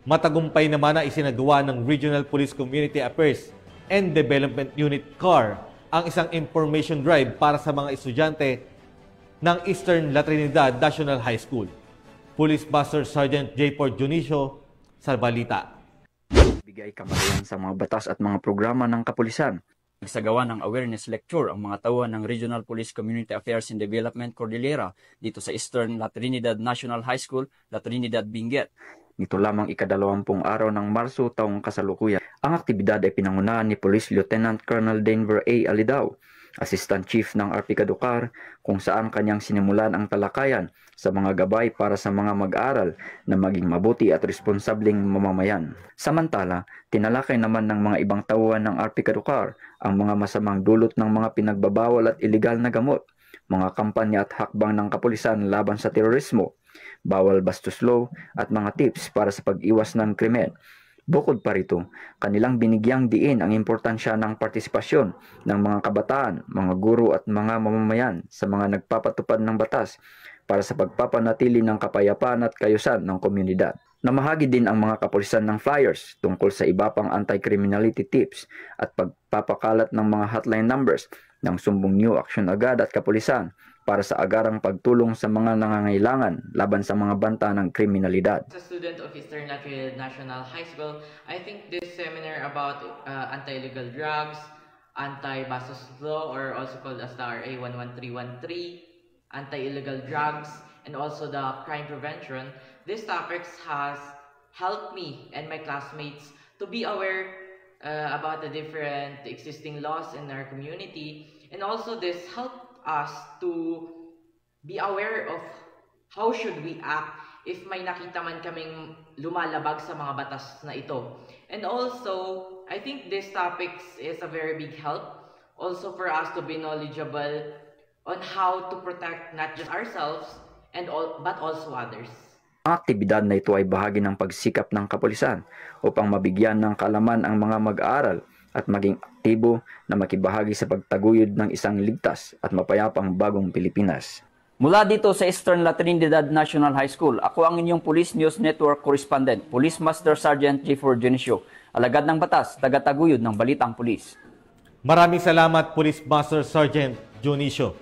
Matagumpay naman na isinagawa ng Regional Police Community Affairs and Development Unit CAR ang isang information drive para sa mga estudyante ng Eastern La Trinidad National High School. Police Master Sergeant J. Dionisio sa balita. Bigay kamalayan sa mga batas at mga programa ng kapulisan. Nagsagawa ng awareness lecture ang mga tauhan ng Regional Police Community Affairs and Development Cordillera dito sa Eastern La Trinidad National High School, La Trinidad, Benguet. Nito lamang ika-20 araw ng Marso taong kasalukuyan. Ang aktibidad ay pinangunahan ni Police Lieutenant Colonel Denver A. Alidao, Assistant Chief ng RP Caducar, kung saan kanyang sinimulan ang talakayan sa mga gabay para sa mga mag-aaral na maging mabuti at responsableng mamamayan. Samantala, tinalakay naman ng mga ibang tauhan ng RP Caducar ang mga masamang dulot ng mga pinagbabawal at ilegal na gamot, mga kampanya at hakbang ng kapulisan laban sa terorismo, bawal bastos law at mga tips para sa pag-iwas ng krimen. Bukod pa rito, kanilang binigyang diin ang importansya ng partisipasyon ng mga kabataan, mga guro at mga mamamayan sa mga nagpapatupad ng batas para sa pagpapanatili ng kapayapaan at kayusan ng komunidad. Namahagi din ang mga kapulisan ng flyers tungkol sa iba pang anti-criminality tips at pagpapakalat ng mga hotline numbers ng sumbong New Action Agad at kapulisan para sa agarang pagtulong sa mga nangangailangan laban sa mga banta ng kriminalidad. As a student of Eastern La Trinidad National High School, I think this seminar about anti-illegal drugs, anti-bastos law, or also called as the RA 11313, anti-illegal drugs, and also the crime prevention, these topics has helped me and my classmates to be aware about the different existing laws in our community, and also this helped us to be aware of how should we act if may nakita man kaming lumalabag sa mga batas na ito. And also, I think this topics is a very big help also for us to be knowledgeable on how to protect not just ourselves but also others. Ang aktibidad na ito ay bahagi ng pagsikap ng kapulisan upang mabigyan ng kaalaman ang mga mag-aaral at maging aktibo na makibahagi sa pagtaguyod ng isang ligtas at mapayapang bagong Pilipinas. Mula dito sa Eastern La Trinidad National High School, ako ang inyong Police News Network Correspondent, Police Master Sergeant J. Dionisio, alagad ng batas, tagataguyod ng Balitang Pulis. Maraming salamat, Police Master Sergeant Dionisio.